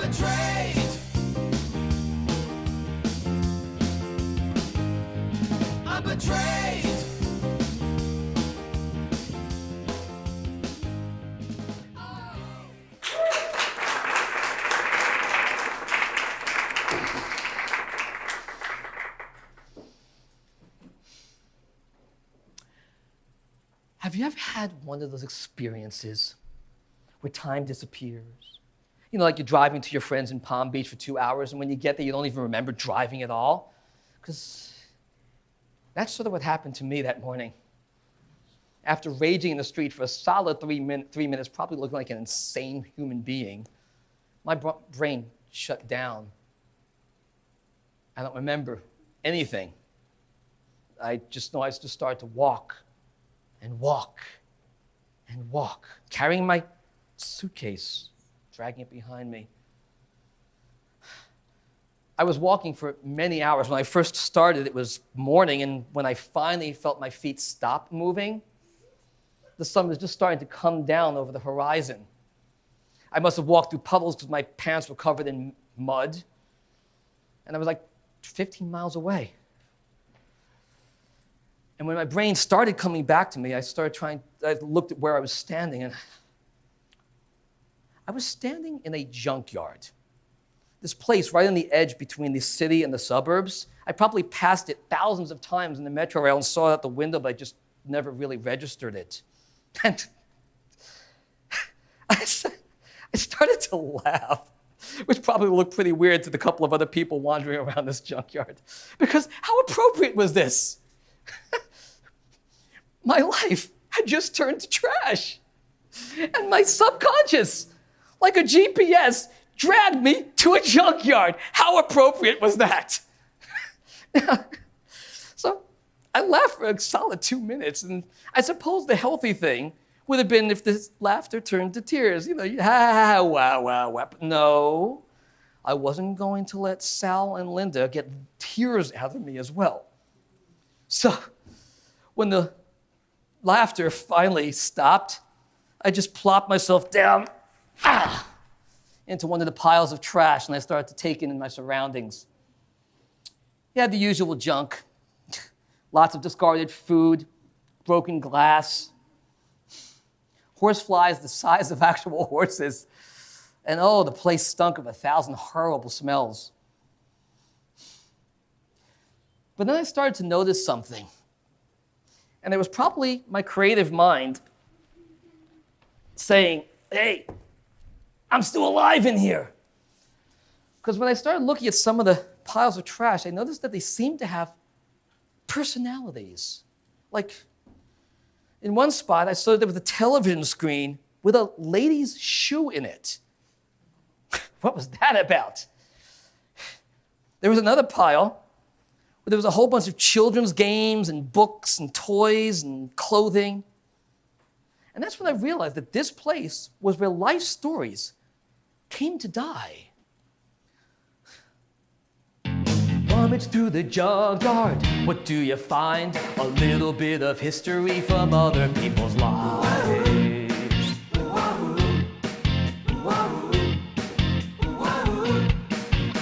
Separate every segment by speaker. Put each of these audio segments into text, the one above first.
Speaker 1: betrayed. I'm betrayed.
Speaker 2: Have you ever had one of those experiences where time disappears? You know, like you're driving to your friends in Palm Beach for 2 hours, and when you get there, you don't even remember driving at all? Because that's sort of what happened to me that morning. After raging in the street for a solid 3 minutes, probably looking like an insane human being, my brain shut down. I don't remember anything. I just know I just started to walk and walk and walk, carrying my suitcase, dragging it behind me. I was walking for many hours. When I first started, it was morning, and when I finally felt my feet stop moving, the sun was just starting to come down over the horizon. I must have walked through puddles because my pants were covered in mud, and I was like 15 miles away. And when my brain started coming back to me, I looked at where I was standing, and I was standing in a junkyard. This place right on the edge between the city and the suburbs. I probably passed it thousands of times in the metro rail and saw it out the window, but I just never really registered it. And I started to laugh, which probably looked pretty weird to the couple of other people wandering around this junkyard. Because how appropriate was this? My life had just turned to trash. And my subconscious, like a GPS, dragged me to a junkyard. How appropriate was that? So I laughed for a solid 2 minutes, and I suppose the healthy thing would have been if this laughter turned to tears. You know, wow. No, I wasn't going to let Sal and Linda get tears out of me as well. So when the laughter finally stopped, I just plopped myself down into one of the piles of trash, and I started to take in my surroundings. You had the usual junk, lots of discarded food, broken glass, horseflies the size of actual horses, and oh, the place stunk of 1,000 horrible smells. But then I started to notice something. And it was probably my creative mind saying, hey, I'm still alive in here. Because when I started looking at some of the piles of trash, I noticed that they seemed to have personalities. Like, in one spot, I saw there was a television screen with a lady's shoe in it. What was that about? There was another pile where there was a whole bunch of children's games and books and toys and clothing. And that's when I realized that this place was where life stories came to die. Rummage through the junkyard, what do you find? A little bit of history from other people's lives.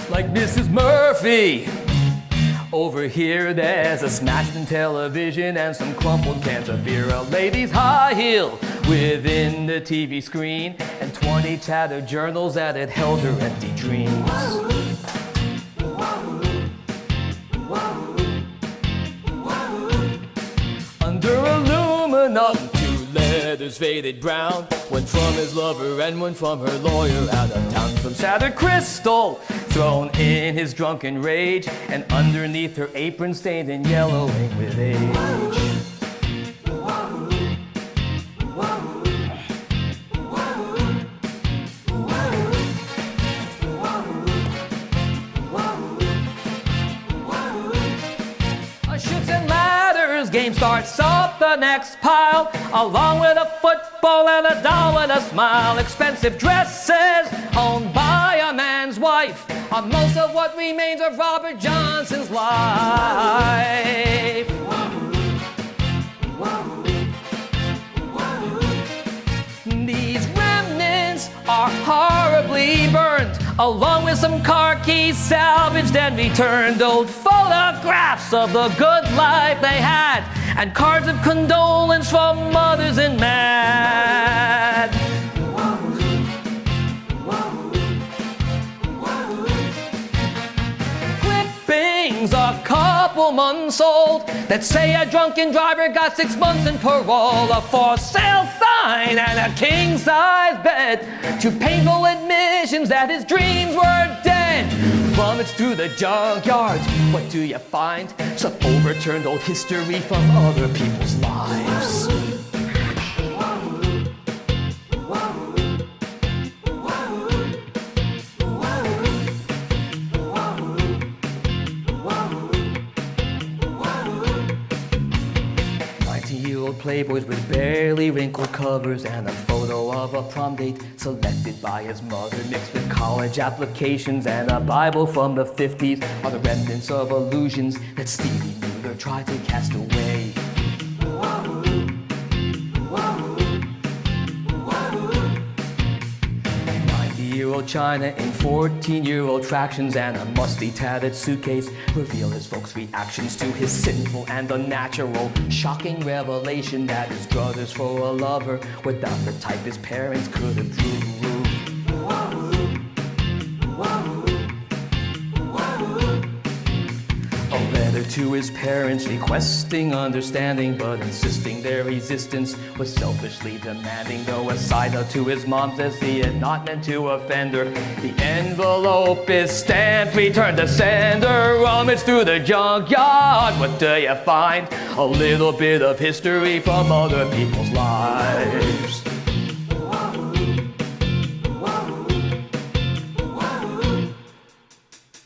Speaker 2: Like Mrs. Murphy. Over here there's a smashed-in television and some crumpled cans of beer. A lady's high heel within the TV screen, and 20 tattered journals that had held her empty dreams. Under aluminum, 2 letters faded brown, one from his lover and one from her lawyer out of town. Some shattered crystal thrown in his drunken rage, and underneath her apron stained and yellowing with age. Chutes and ladders, game starts up the next pile, along with a football and a doll and a smile. Expensive dresses owned by a man's wife are most of what remains of Robert Johnson's life. These remnants are horribly burned along with some car keys salvaged and returned, old photographs of the good life they had, and cards of condolence from mothers in mad. Clippings a couple months old that say a drunken driver got 6 months in parole, a for sale sign and a king-size bed, two painful admissions that his dreams were dead. Rummage through the junkyards, what do you find? Some overturned old history from other people's lives. Playboys with barely wrinkled covers and a photo of a prom date selected by his mother, mixed with college applications and a Bible from the 50s are the remnants of illusions that Stevie Miller tried to cast away. 90-year-old China in 14-year-old tractions and a musty tattered suitcase reveal his folks' reactions to his sinful and unnatural, shocking revelation that his brother's for a lover without the type his parents could approve. A letter to his parents requesting understanding, but insisting their resistance was selfishly demanding. Though a side note to his mom says he had not meant to offend her, the envelope is stamped, return to sender. Rummage through the junkyard, what do you find? A little bit of history from other people's lives.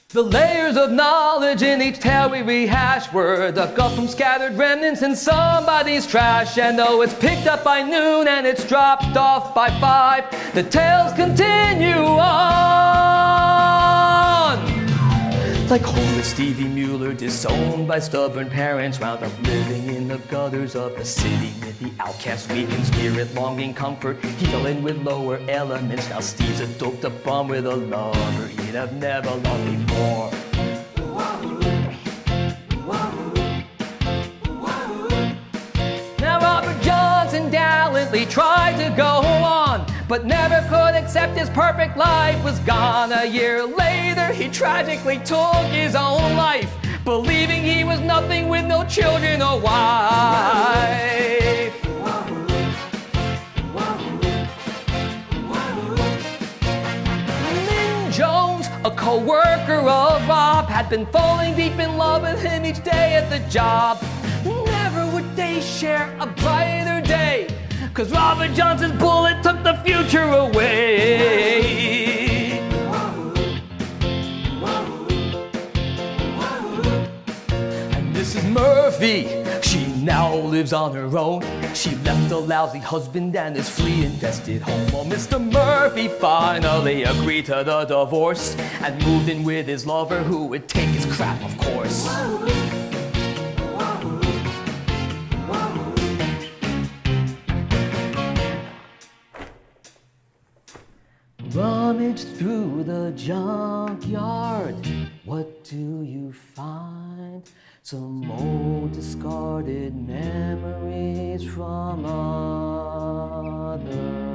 Speaker 2: The layers of knowledge in each tale we rehash were dug up from scattered remnants in somebody's trash. And though it's picked up by noon and it's dropped off by 5, the tales continue on. Like homeless Stevie Mueller, disowned by stubborn parents, wound up living in the gutters of the city with the outcast, weak in spirit, longing comfort. He fell in with lower elements. Now Steve's a doped up bum with a lover he'd have never loved before. Now Robert Johnson gallantly tried to go on, but never could accept his perfect life was gone. A year later, he tragically took his own life, believing he was nothing with no children or wife. Lynn Jones, a co-worker of Rob, had been falling deep in love with him each day at the job. Never would they share a brighter day, 'cause Robert Johnson's bullet took the future away. And Mrs. Murphy, she now lives on her own. She left a lousy husband and his flea-infested home. Well, Mr. Murphy finally agreed to the divorce and moved in with his lover who would take his crap, of course. Rummage through the junkyard, what do you find? Some old discarded memories from others.